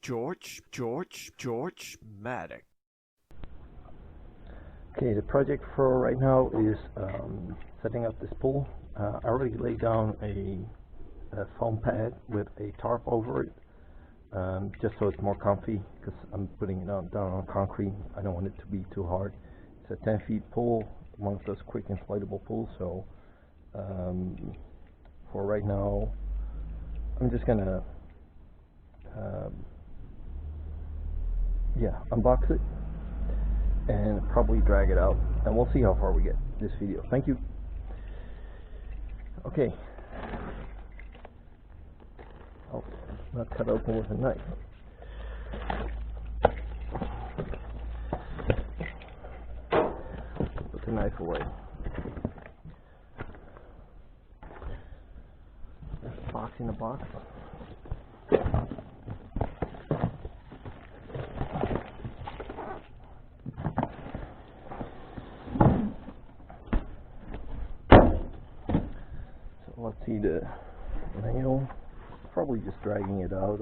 George Maddock. Okay, the project for right now is setting up this pool. I already laid down a foam pad with a tarp over it, just so it's more comfy, because I'm putting it down on concrete. I don't want it to be too hard. It's a 10 feet pool, one of those quick inflatable pools, so for right now I'm just gonna unbox it and probably drag it out, and we'll see how far we get this video. Thank you. Okay. Oh, not cut open with a knife. Put the knife away. There's a box in a box. Let's see the nail. Probably just dragging it out.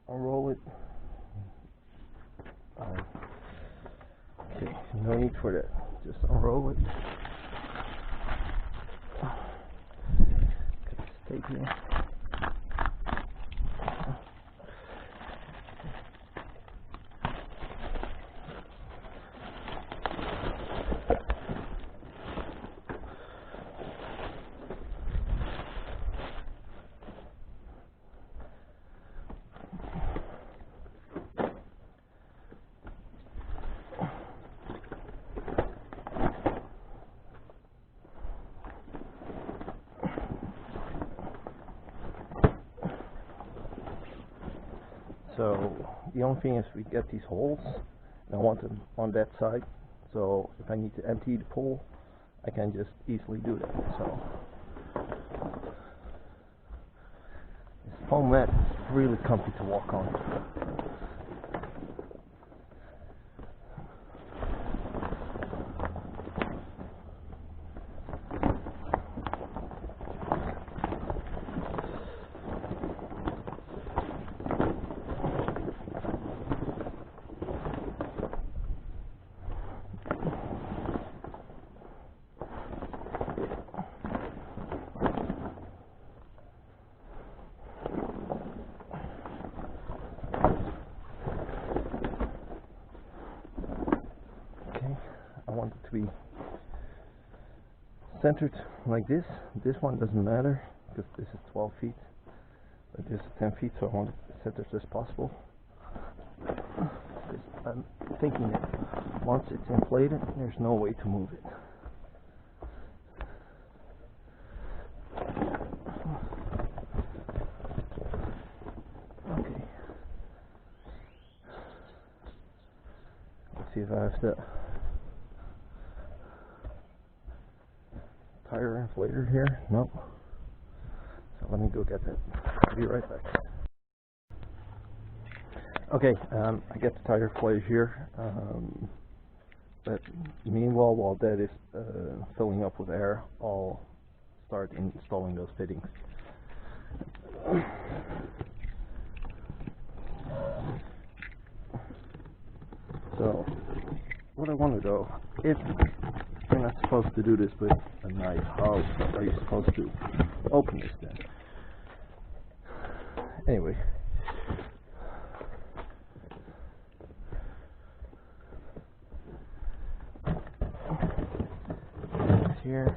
Unroll it. Okay, no need for that. Just unroll it. Cut this tape here. So the only thing is we get these holes, and I want them on that side, so if I need to empty the pool, I can just easily do that. So this foam mat is really comfy to walk on. I want it to be centered like this. This one doesn't matter because this is 12 feet, but this is 10 feet, so I want it as centered as possible. Because I'm thinking that once it's inflated, there's no way to move it. Okay. Let's see if I have the tire inflator here. Nope. So let me go get that. I'll be right back. Okay, I get the tire inflator here. But meanwhile, while that is filling up with air, I'll start installing those fittings. So, what I want to know, if you're not supposed to do this with a knife, how are you supposed to open this then? Anyway. Here,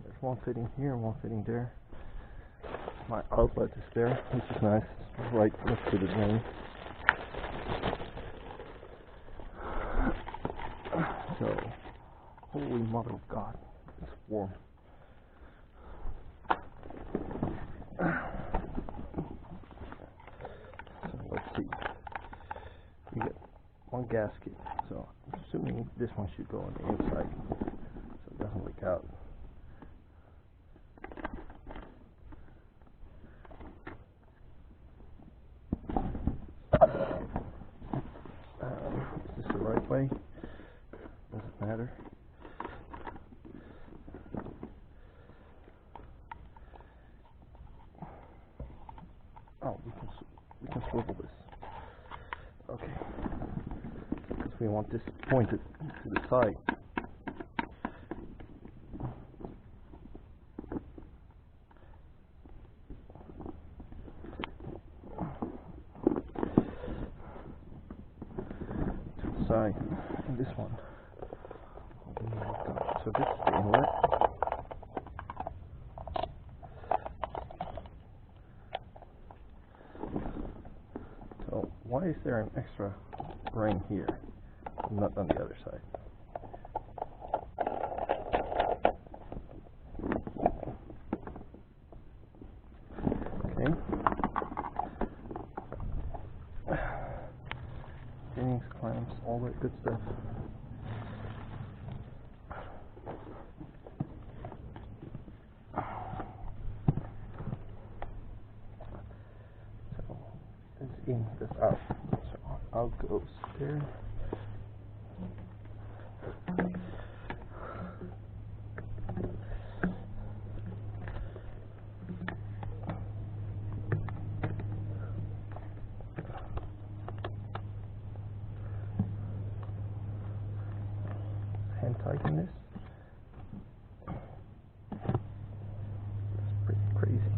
there's one fitting here, one fitting there. My outlet is there, which is nice, right next to the drain. So, holy mother of God, it's warm. gasket. So I'm assuming this one should go on the inside so it doesn't leak out. Is this the right way? Doesn't matter. Oh, we can swivel this. Okay. Because we want this pointed to the side. Side, and this one. Oh my God. So this is the inlet. So why is there an extra ring here, not on the other side? Okay. Fittings, clamps, all that good stuff. So this in, this out. So out goes there. Hand tighten this. That's pretty crazy.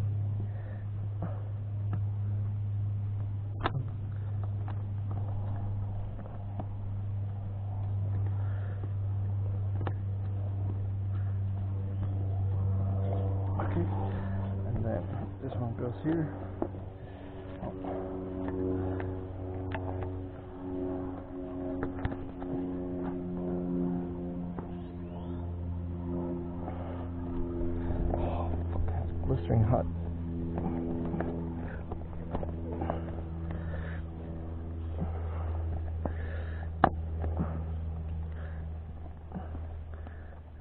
Okay, and then this one goes here. Blistering hot.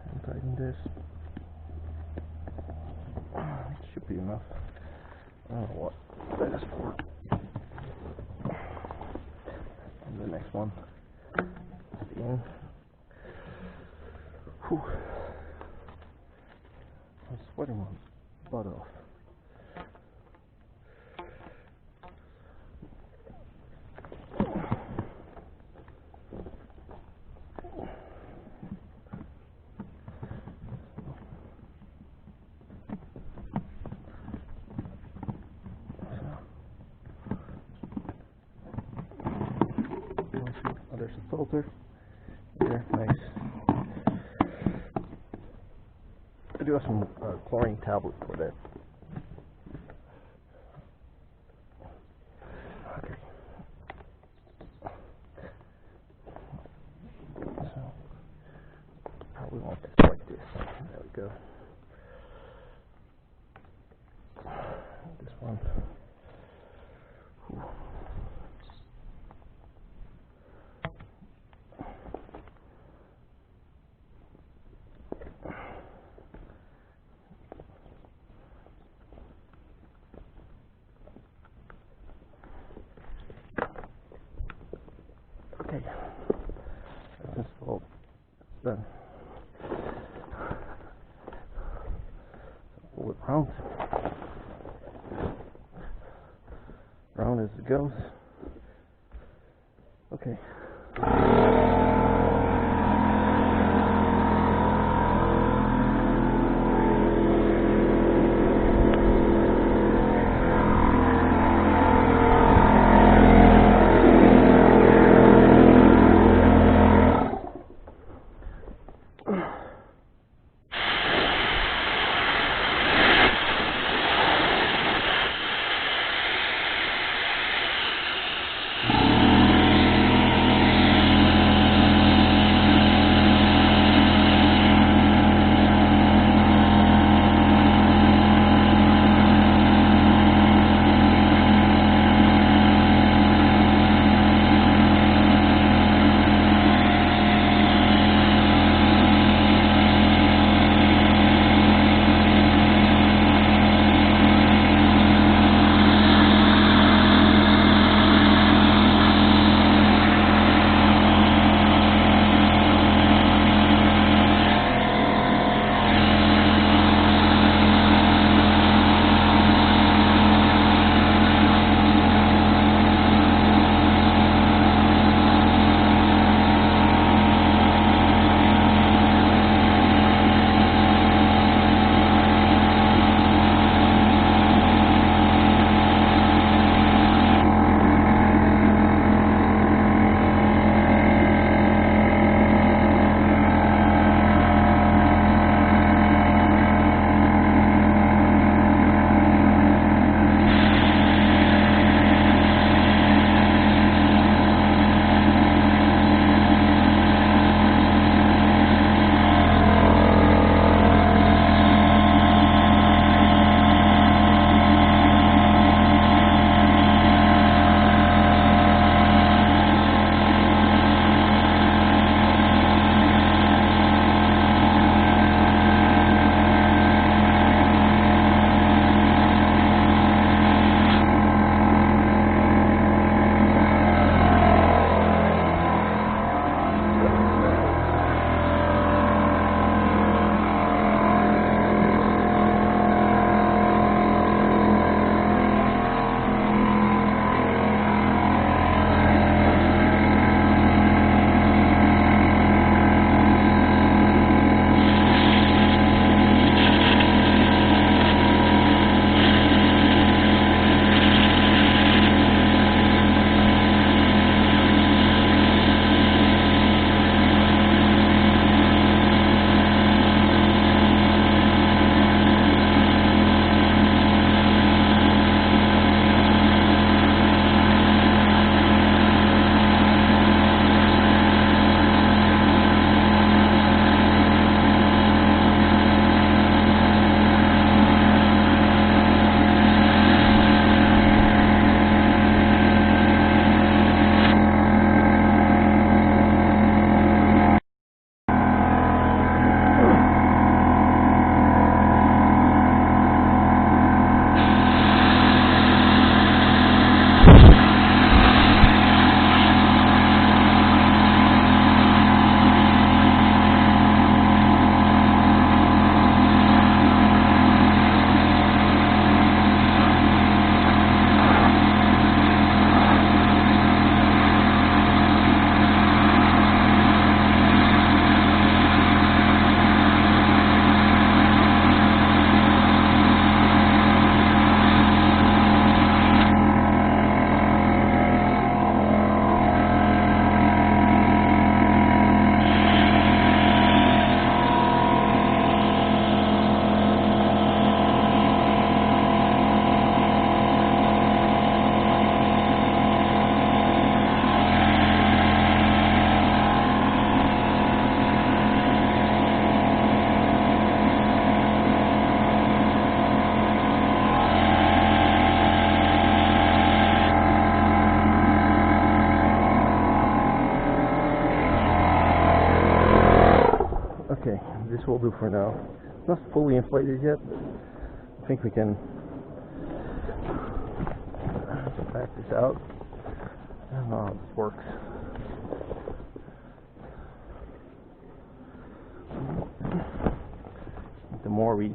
And tighten this. Should be enough. I don't know what that is for. And the next one is the end. Whew. I'm sweating my butt off. Oh, there's a filter. There, nice. I do have some chlorine tablet for that. Okay. So, probably want this like this. There we go. This one. Whew. Okay, that's installed. It's done. Pull it round. Round as it goes. Okay. will do for now. It's not fully inflated yet, but I think we can back this out. I don't know how this works. The more we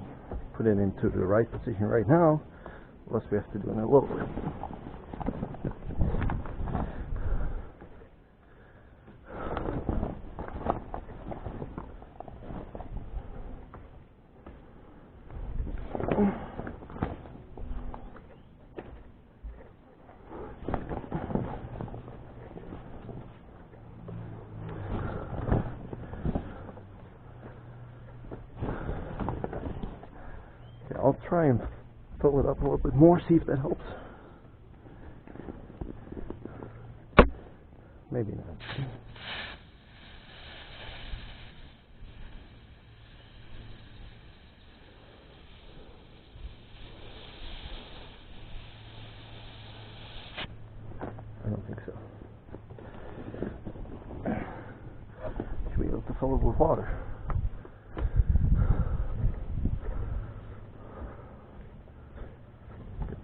put it into the right position right now, the less we have to do in a little bit. I'll try and fill it up a little bit more, see if that helps. Maybe not. I don't think so. Should be able to fill it with water.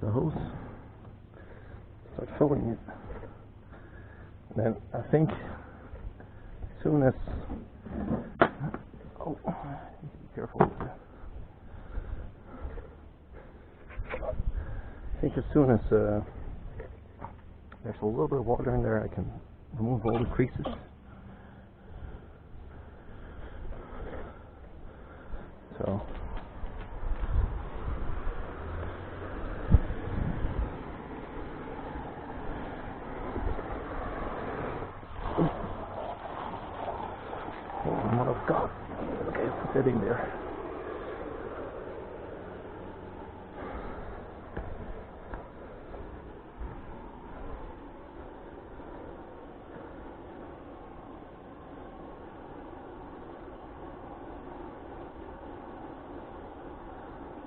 The hose, start filling it. Then I think as soon as be careful with that. I think as soon as there's a little bit of water in there, I can remove all the creases. So. What I've got. Okay, put that in there.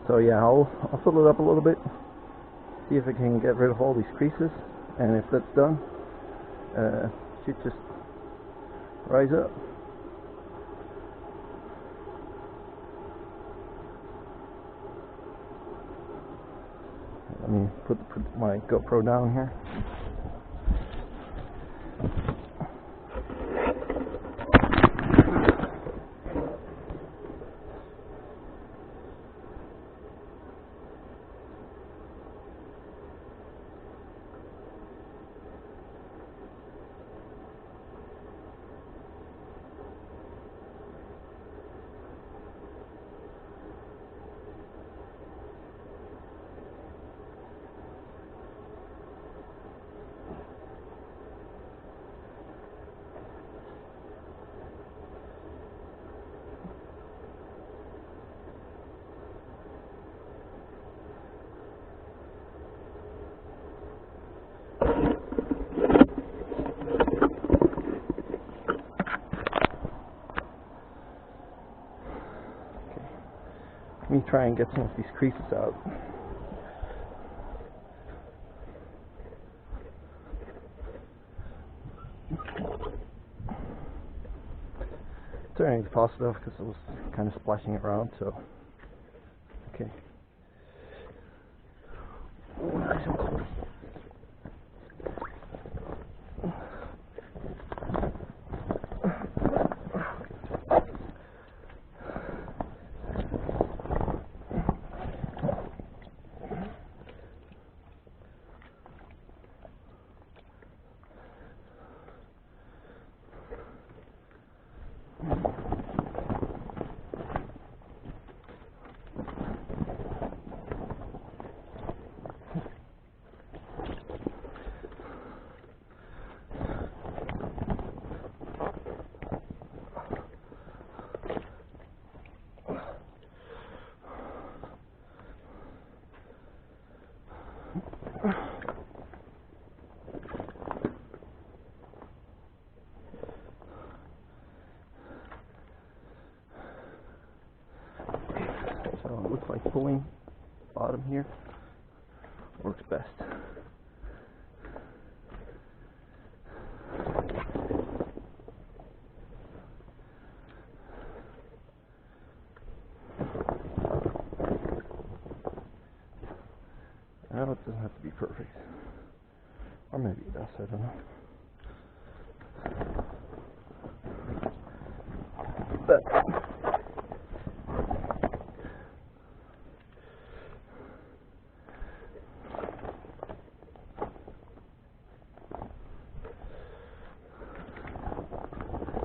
So yeah, I'll fill it up a little bit, see if I can get rid of all these creases, and if that's done, should just rise up. Let me put my GoPro down here. Let me try and get some of these creases out. Turning positive because it was kind of splashing around, so okay. Oh, nice and close. So it looks like pulling bottom here works best. Well, it doesn't have to be perfect. Or maybe it does, I don't know. But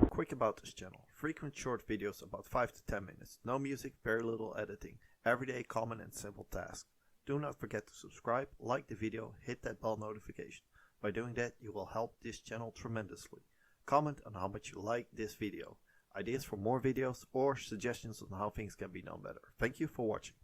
Quick about this channel. Frequent short videos about 5 to 10 minutes. No music, very little editing. Everyday common and simple tasks. Do not forget to subscribe, like the video, hit that bell notification. By doing that, you will help this channel tremendously. Comment on how much you like this video. Ideas for more videos or suggestions on how things can be done better. Thank you for watching.